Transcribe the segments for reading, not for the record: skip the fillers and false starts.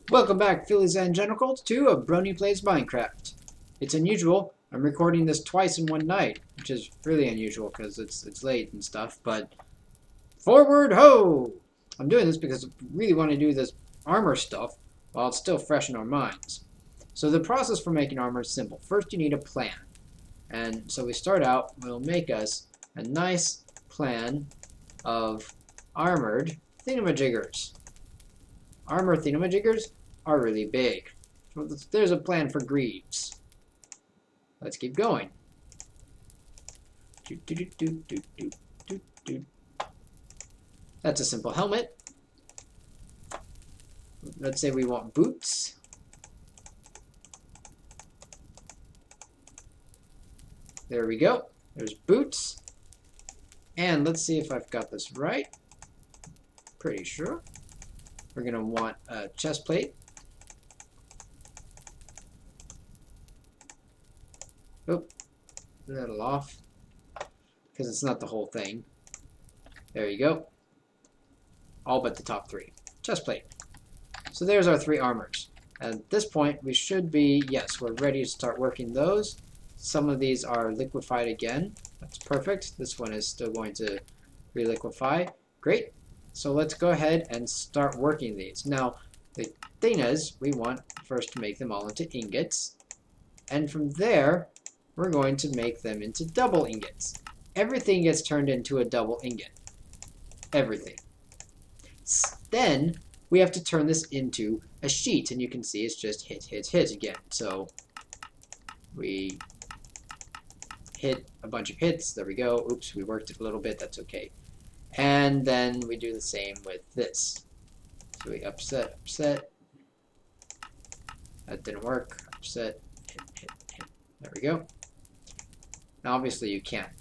Welcome back, Phillies and Genitals, to A Brony Plays Minecraft. It's unusual. I'm recording this twice in one night, which is really unusual because it's late and stuff, but forward ho! I'm doing this because I really want to do this armor stuff while it's still fresh in our minds. So the process for making armor is simple. First you need a plan. And so we start out, we'll make us a nice plan of armored thingamajiggers. Armor thingamajiggers are really big. So there's a plan for greaves. Let's keep going. That's a simple helmet. Let's say we want boots. There we go. There's boots. And let's see if I've got this right. Pretty sure. We're going to want a chest plate. Oop, a little off because it's not the whole thing. There you go. All but the top three. Chest plate. So there's our three armors. At this point, we should be, yes, we're ready to start working those. Some of these are liquefied again. That's perfect. This one is still going to reliquefy. Great. So let's go ahead and start working these. Now, the thing is, we want first to make them all into ingots. And from there, we're going to make them into double ingots. Everything gets turned into a double ingot. Everything. Then, we have to turn this into a sheet. And you can see it's just hit, hit, hit again. So, we hit a bunch of hits. There we go. Oops, we worked it a little bit. That's okay. And then we do the same with this. So we upset, upset. That didn't work. Upset, hit, hit, hit. There we go. Now obviously you can't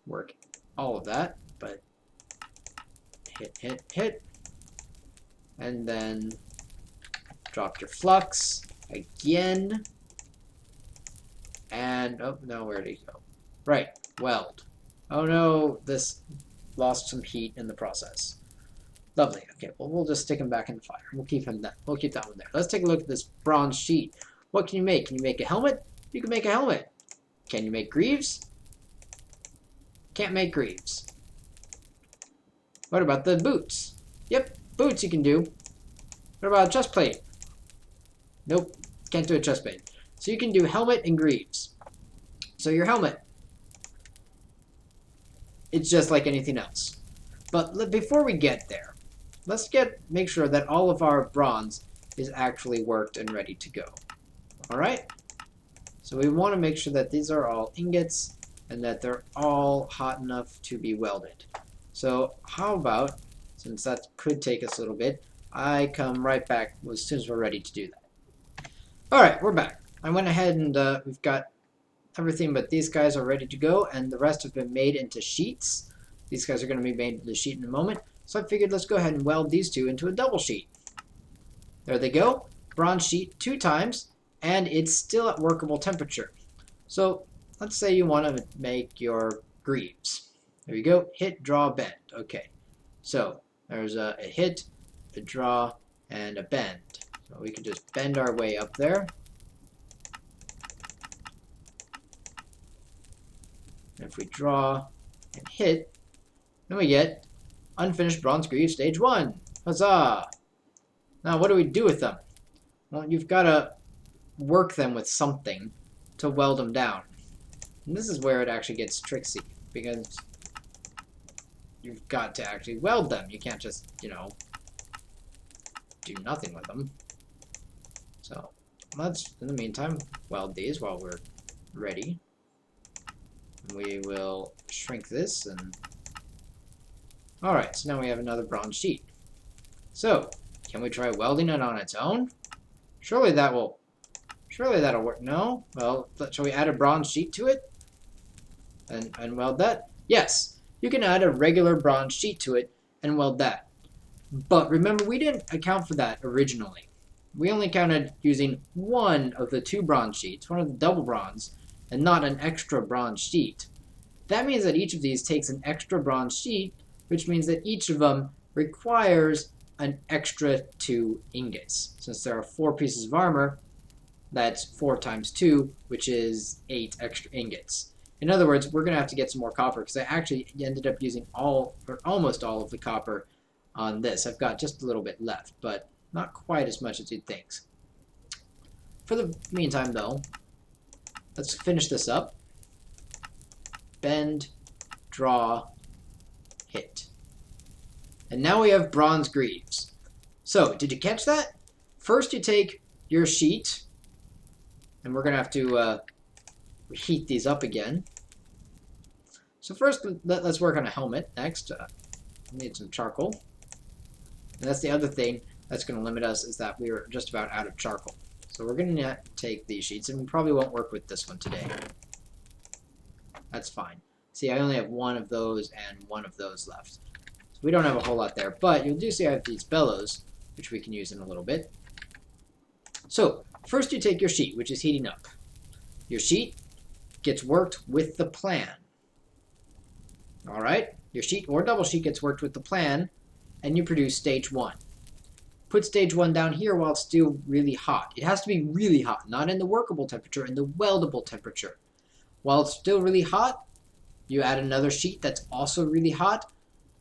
work all of that, but hit, hit, hit. And then drop your flux again. And, oh no, where did he go? Right, weld. Oh no, this lost some heat in the process. Lovely. Okay, well we'll just stick him back in the fire. We'll keep him that. We'll keep that one there. Let's take a look at this bronze sheet. What can you make? Can you make a helmet? You can make a helmet. Can you make greaves? Can't make greaves. What about the boots? Yep, boots you can do. What about a chest plate? Nope, can't do a chest plate. So you can do helmet and greaves. So your helmet, it's just like anything else. But before we get there, let's make sure that all of our bronze is actually worked and ready to go. Alright? So we want to make sure that these are all ingots and that they're all hot enough to be welded. So how about, since that could take us a little bit, I come right back as soon as we're ready to do that. Alright, we're back. I went ahead and we've got everything but these guys are ready to go, and the rest have been made into sheets. These guys are going to be made into a sheet in a moment. So I figured let's go ahead and weld these two into a double sheet. There they go. Bronze sheet 2 times, and it's still at workable temperature. So let's say you want to make your greaves. There you go. Hit, draw, bend. Okay. So there's a hit, a draw, and a bend. So we can just bend our way up there. If we draw and hit, then we get unfinished bronze greaves stage 1. Huzzah! Now what do we do with them? Well, you've got to work them with something to weld them down. And this is where it actually gets tricksy, because you've got to actually weld them. You can't just, you know, do nothing with them. So let's, in the meantime, weld these while we're ready. We will shrink this and alright, so now we have another bronze sheet. So, can we try welding it on its own? Surely that'll work. No? Well, shall we add a bronze sheet to it? And weld that? Yes, you can add a regular bronze sheet to it and weld that. But remember, we didn't account for that originally. We only counted using one of the 2 bronze sheets, one of the double bronze, and not an extra bronze sheet. That means that each of these takes an extra bronze sheet, which means that each of them requires an extra 2 ingots. Since there are 4 pieces of armor, that's 4 times 2, which is 8 extra ingots. In other words, we're going to have to get some more copper, because I actually ended up using all, or almost all of the copper on this. I've got just a little bit left, but not quite as much as you'd think. For the meantime, though, let's finish this up. Bend, draw, hit. And now we have bronze greaves. So, did you catch that? First you take your sheet, and we're going to have to heat these up again. So first, let's work on a helmet next. We need some charcoal. And that's the other thing that's going to limit us, is that we're just about out of charcoal. So we're going to take these sheets, and we probably won't work with this one today. That's fine. See, I only have 1 of those and 1 of those left. So we don't have a whole lot there, but you'll do see I have these bellows, which we can use in a little bit. So, first you take your sheet, which is heating up. Your sheet gets worked with the plan. Alright? Your sheet or double sheet gets worked with the plan, and you produce stage 1. Put stage 1 down here while it's still really hot. It has to be really hot, not in the workable temperature, in the weldable temperature. While it's still really hot, you add another sheet that's also really hot,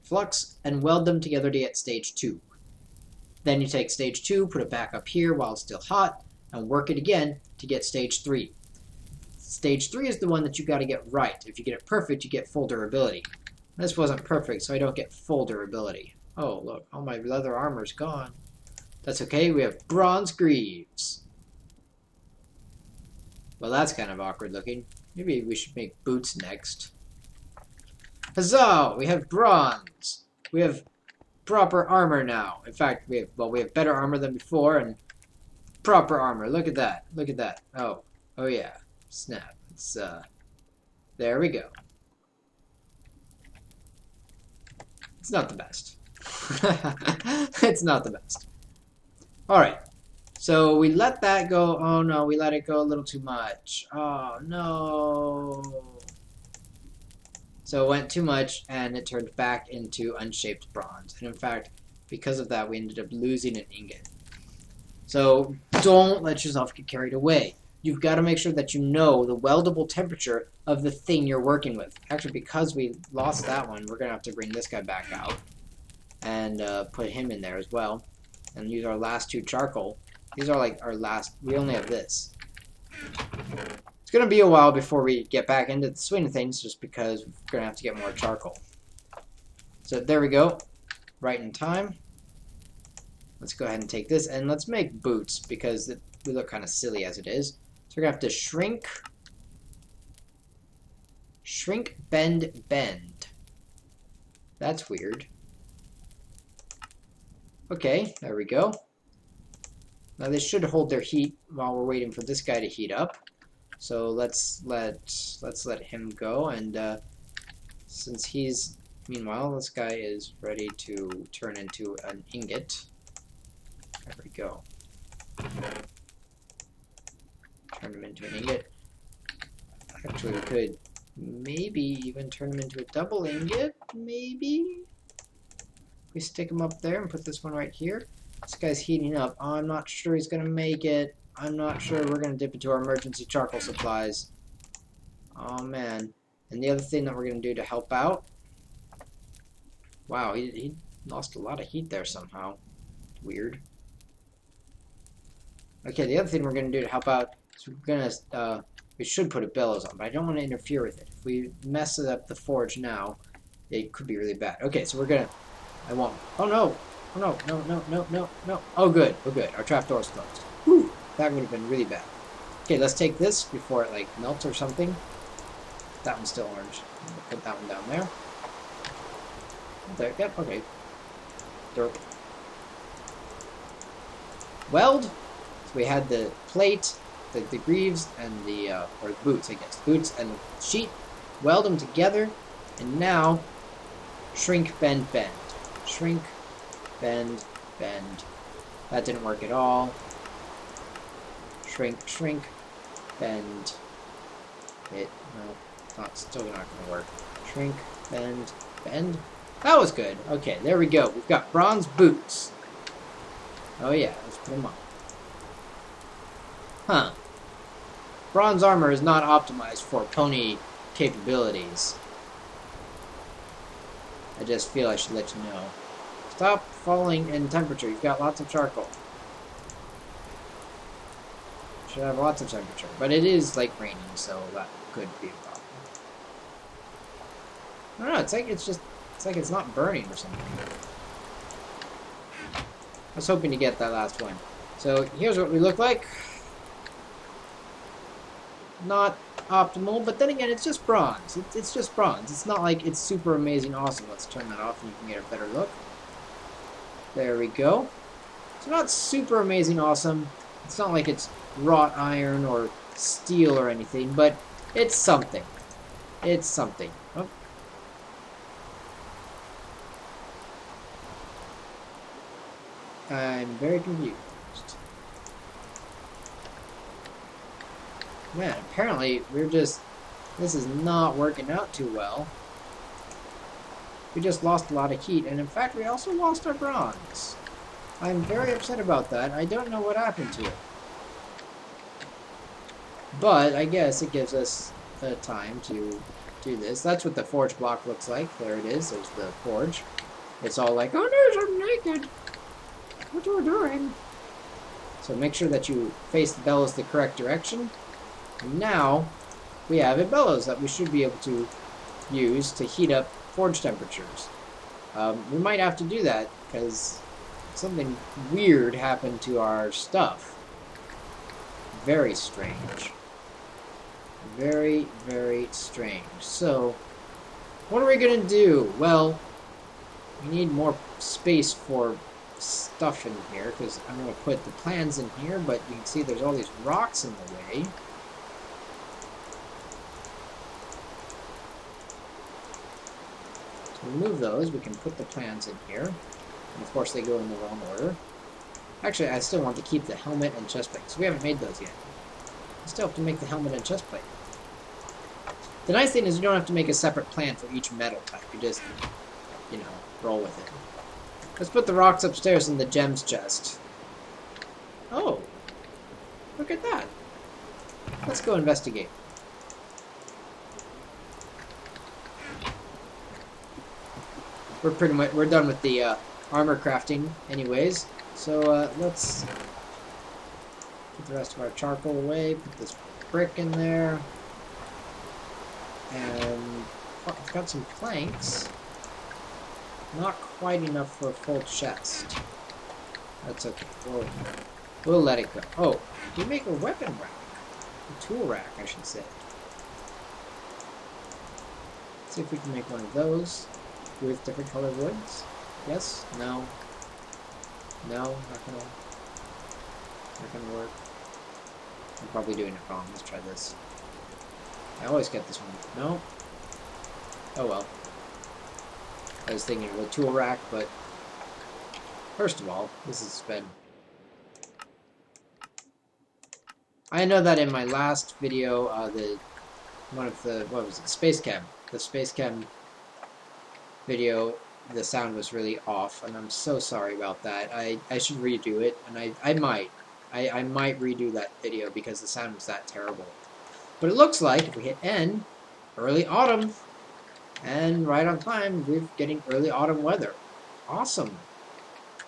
flux, and weld them together to get stage 2. Then you take stage 2, put it back up here while it's still hot, and work it again to get stage 3. Stage 3 is the one that you got to get right. If you get it perfect, you get full durability. This wasn't perfect, so I don't get full durability. Oh, look, all my leather armor's gone. That's okay, we have bronze greaves. Well, that's kind of awkward looking. Maybe we should make boots next. Huzzah! We have bronze. We have proper armor now. In fact, we have better armor than before, and proper armor. Look at that. Look at that. Oh yeah. Snap. It's there we go. It's not the best. It's not the best. Alright. So we let that go. Oh no, we let it go a little too much. Oh no. So it went too much, and it turned back into unshaped bronze. And in fact, because of that, we ended up losing an ingot. So don't let yourself get carried away. You've got to make sure that you know the weldable temperature of the thing you're working with. Actually, because we lost that one, we're going to have to bring this guy back out and put him in there as well. And use our last 2 charcoal. These are like our last, we only have this. It's going to be a while before we get back into the swing of things, just because we're going to have to get more charcoal. So there we go. Right in time. Let's go ahead and take this, and let's make boots, because we look kind of silly as it is. So we're going to have to shrink, bend. That's weird. Okay, there we go. Now they should hold their heat while we're waiting for this guy to heat up. So let's let him go, and since he's, meanwhile, this guy is ready to turn into an ingot. There we go. Turn him into an ingot. Actually, we could maybe even turn him into a double ingot, maybe? We stick him up there and put this one right here. This guy's heating up. Oh, I'm not sure he's going to make it. I'm not sure. We're going to dip into our emergency charcoal supplies. Oh, man. And the other thing that we're going to do to help out... Wow, he lost a lot of heat there somehow. Weird. Okay, the other thing we're going to do to help out is we're going to... we should put a bellows on, but I don't want to interfere with it. If we mess up the forge now, it could be really bad. Okay, so we're going to... I won't... Oh, no! Oh, no. Oh, good. Oh, good. Our trap door's closed. Whew. That would have been really bad. Okay, let's take this before it, like, melts or something. That one's still orange. Put that one down there. There, yep, okay. Derp. Weld. So we had the plate, the greaves, and the, or boots, I guess. Boots and the sheet. Weld them together. And now, shrink, bend. Shrink, bend. That didn't work at all. Shrink, bend. No, still not going to work. Shrink, bend. That was good. Okay, there we go. We've got bronze boots. Oh yeah, let's put them on. Huh. Bronze armor is not optimized for pony capabilities. I just feel I should let you know. Stop falling in temperature. You've got lots of charcoal. Should have lots of temperature. But it is like raining, so that could be a problem. I don't know, it's like it's not burning or something. I was hoping to get that last one. So here's what we look like. Not optimal, but then again, it's just bronze. It's just bronze. It's not like it's super amazing awesome. Let's turn that off and you can get a better look. There we go. It's not super amazing awesome. It's not like it's wrought iron or steel or anything, but it's something. It's something. Oh. I'm very confused. Man, apparently this is not working out too well. We just lost a lot of heat, and in fact, we also lost our bronze. I'm very upset about that. I don't know what happened to it. But I guess it gives us the time to do this. That's what the forge block looks like. There it is. There's the forge. It's all like, oh no, I'm naked. What are you doing? So make sure that you face the bellows the correct direction. And now we have a bellows that we should be able to use to heat up forge temperatures. We might have to do that because something weird happened to our stuff. Very strange. Very, very strange. So, what are we going to do? Well, we need more space for stuff in here because I'm going to put the plans in here, but you can see there's all these rocks in the way. To remove those, we can put the plans in here. And of course, they go in the wrong order. Actually, I still want to keep the helmet and chest plate, because we haven't made those yet. I still have to make the helmet and chest plate. The nice thing is you don't have to make a separate plan for each metal type. You just, you know, roll with it. Let's put the rocks upstairs in the gems chest. Oh, look at that. Let's go investigate. We're done with the armor crafting anyways. So let's put the rest of our charcoal away, put this brick in there. And oh, I've got some planks. Not quite enough for a full chest. That's okay. We'll let it go. Oh, we make a weapon rack. A tool rack, I should say. Let's see if we can make one of those with different colored woods. Yes? No? No? Not gonna work. I'm probably doing it wrong. Let's try this. I always get this one. No? Oh well. I was thinking of a tool rack, but first of all, this has been... I know that in my last video, what was it, Space Chem. The Space Chem video, the sound was really off, and I'm so sorry about that. I should redo it, and I might redo that video because the sound was that terrible. But it looks like if we hit N, early autumn, and right on time, we're getting early autumn weather. Awesome.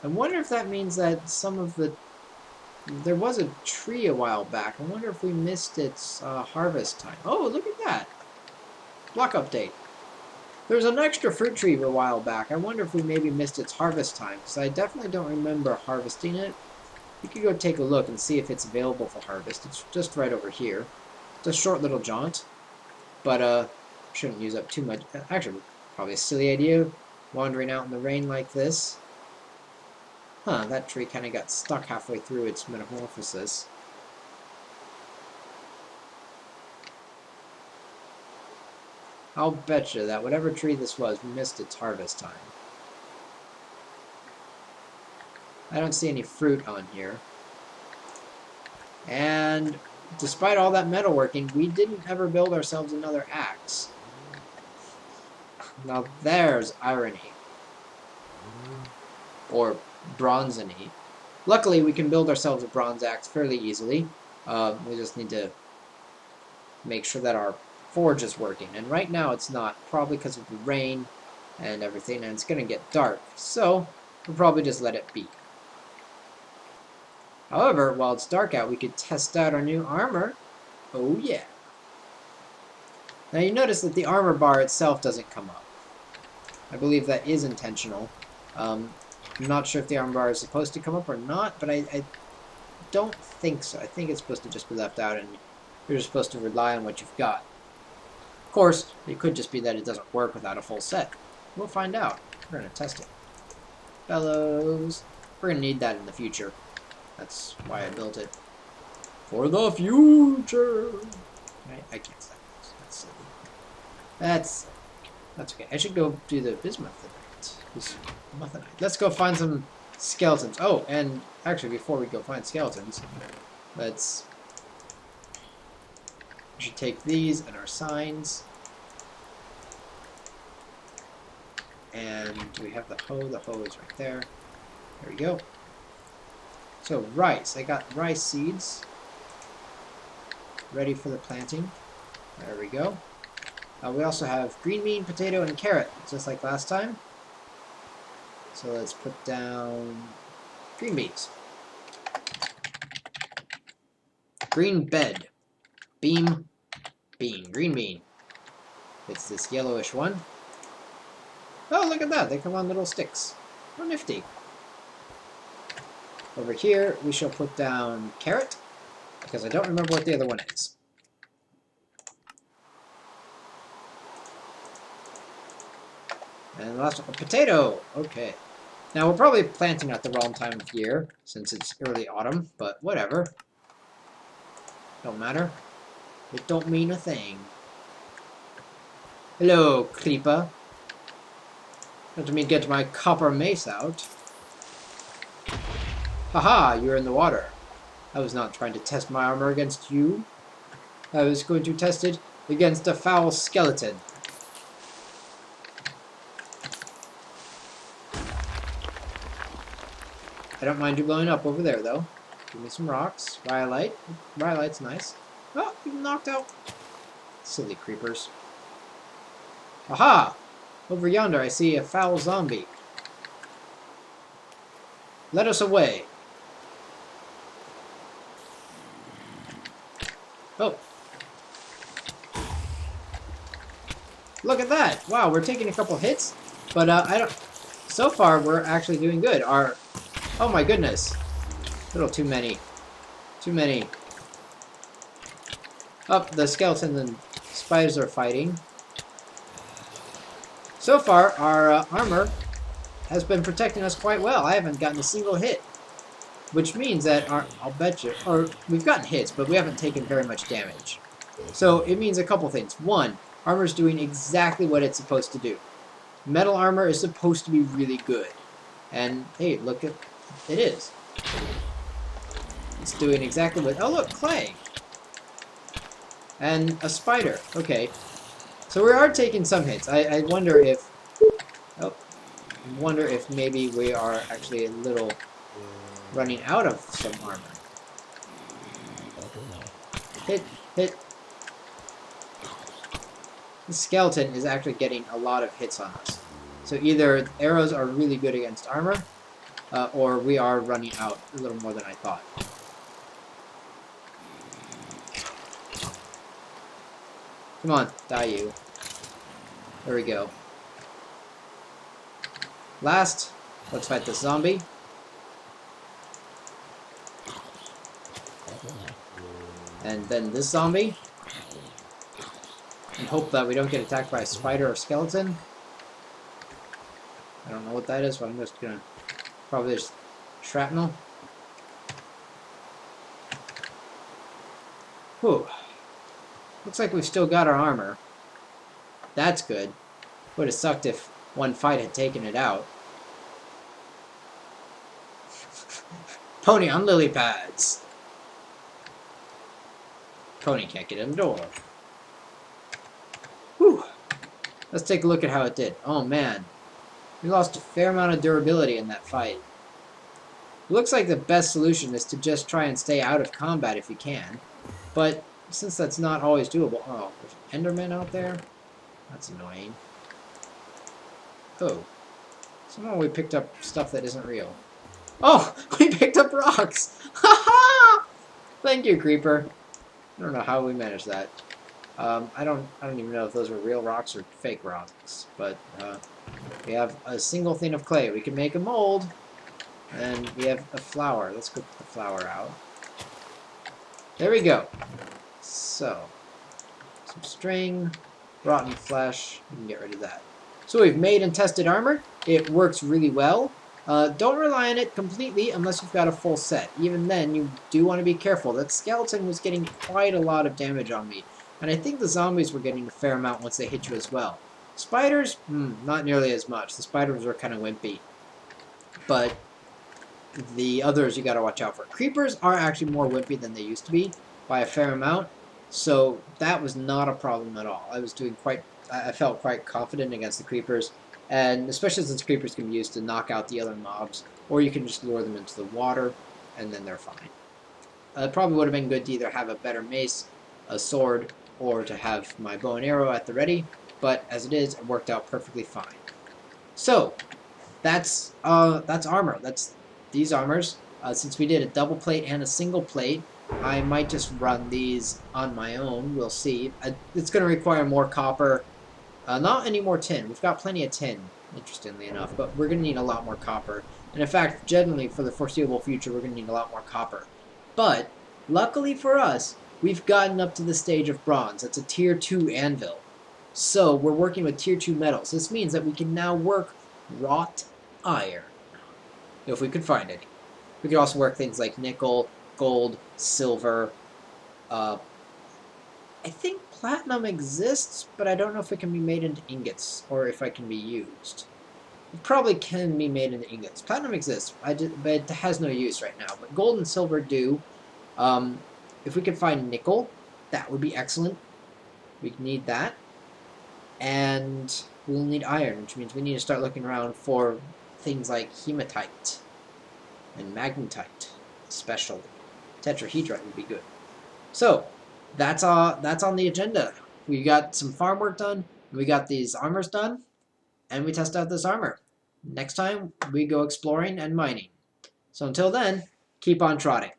I wonder if that means that some of the... There was a tree a while back. I wonder if we missed its harvest time. Oh, look at that. Block update. There was an extra fruit tree a while back. I wonder if we maybe missed its harvest time, because I definitely don't remember harvesting it. You could go take a look and see if it's available for harvest. It's just right over here. It's a short little jaunt, but shouldn't use up too much. Actually, probably a silly idea, wandering out in the rain like this. Huh, that tree kind of got stuck halfway through its metamorphosis. I'll bet you that whatever tree this was missed its harvest time. I don't see any fruit on here. And despite all that metalworking, we didn't ever build ourselves another axe. Now there's irony. Or bronzony. Luckily, we can build ourselves a bronze axe fairly easily. We just need to make sure that our forge is working. And right now it's not, probably because of the rain and everything, and it's going to get dark. So we'll probably just let it be. However, while it's dark out, we could test out our new armor. Oh yeah. Now you notice that the armor bar itself doesn't come up. I believe that is intentional. I'm not sure if the armor bar is supposed to come up or not, but I don't think so. I think it's supposed to just be left out and you're just supposed to rely on what you've got. Of course, it could just be that it doesn't work without a full set. We'll find out. We're going to test it. Bellows. We're going to need that in the future. That's why I built it. For the future! Right? I can't say this. That's silly. That's okay. I should go do the bismuthinite. Let's go find some skeletons. Oh, and actually, before we go find skeletons, we should take these and our signs. And we have the hoe. The hoe is right there. There we go. So rice. I got rice seeds ready for the planting. There we go. We also have green bean, potato, and carrot, just like last time. So let's put down green beans. Green bed. Beam. Bean. Green bean. It's this yellowish one. Oh, look at that. They come on little sticks. Oh, nifty. Over here, we shall put down carrot, because I don't remember what the other one is. And the last one, a potato. Okay. Now, we're probably planting at the wrong time of year, since it's early autumn, but whatever. Don't matter. It don't mean a thing. Hello, creeper. Let me get my copper mace out. Haha, you're in the water. I was not trying to test my armor against you. I was going to test it against a foul skeleton. I don't mind you blowing up over there, though. Give me some rocks. Rhyolite. Rhyolite's nice. Oh, you knocked out. Silly creepers. Aha! Over yonder I see a foul zombie. Let us away. Oh. Look at that! Wow, we're taking a couple hits, but I don't... So far, we're actually doing good. Oh my goodness. A little too many. Too many. Oh, the skeletons and spiders are fighting. So far, our armor has been protecting us quite well. I haven't gotten a single hit. Which means that I'll bet you, or we've gotten hits, but we haven't taken very much damage. So it means a couple things. One, armor's doing exactly what it's supposed to do. Metal armor is supposed to be really good. And hey, look at it is. It's doing exactly what... Oh look, clay! And a spider. Okay. So we are taking some hits. I wonder if... Oh. I wonder if maybe we are actually a little running out of some armor. Hit, hit. The skeleton is actually getting a lot of hits on us. So either arrows are really good against armor, or we are running out a little more than I thought. Come on, die you. There we go. Last, let's fight this zombie. And then this zombie. And hope that we don't get attacked by a spider or skeleton. I don't know what that is, but I'm just gonna... Probably just shrapnel. Whew. Looks like we've still got our armor. That's good. Would have sucked if one fight had taken it out. Pony on lily pads. Pony can't get in the door. Whew. Let's take a look at how it did. Oh man. We lost a fair amount of durability in that fight. It looks like the best solution is to just try and stay out of combat if you can. But since that's not always doable... Oh, there's Enderman out there? That's annoying. Oh. Somehow we picked up stuff that isn't real. Oh! We picked up rocks! Ha-ha! Thank you, Creeper. I don't know how we managed that. I don't even know if those were real rocks or fake rocks. But we have a single thing of clay. We can make a mold. And we have a flower. Let's go put the flower out. There we go. So, some string, rotten flesh. We can get rid of that. So we've made and tested armor. It works really well. Don't rely on it completely unless you've got a full set. Even then, you do want to be careful. That skeleton was getting quite a lot of damage on me. And I think the zombies were getting a fair amount once they hit you as well. Spiders, not nearly as much. The spiders were kind of wimpy. But the others you got to watch out for. Creepers are actually more wimpy than they used to be by a fair amount. So that was not a problem at all. I felt quite confident against the creepers. And especially since creepers can be used to knock out the other mobs. Or you can just lure them into the water, and then they're fine. It probably would have been good to either have a better mace, a sword, or to have my bow and arrow at the ready. But as it is, it worked out perfectly fine. So, that's armor. That's these armors. Since we did a double plate and a single plate, I might just run these on my own. We'll see. It's going to require more copper. Not any more tin. We've got plenty of tin, interestingly enough, but we're going to need a lot more copper. And in fact, generally, for the foreseeable future, we're going to need a lot more copper. But, luckily for us, we've gotten up to the stage of bronze. It's a tier 2 anvil. So, we're working with tier 2 metals. This means that we can now work wrought iron, if we could find any. We could also work things like nickel, gold, silver. I think platinum exists, but I don't know if it can be made into ingots or if it can be used. It probably can be made into ingots. Platinum exists, but it has no use right now. But gold and silver do. If we could find nickel, that would be excellent. We need that. And we'll need iron, which means we need to start looking around for things like hematite and magnetite, especially. Tetrahedrite would be good. So, that's on the agenda. We got some farm work done, we got these armors done, and we test out this armor. Next time, we go exploring and mining. So until then, keep on trotting.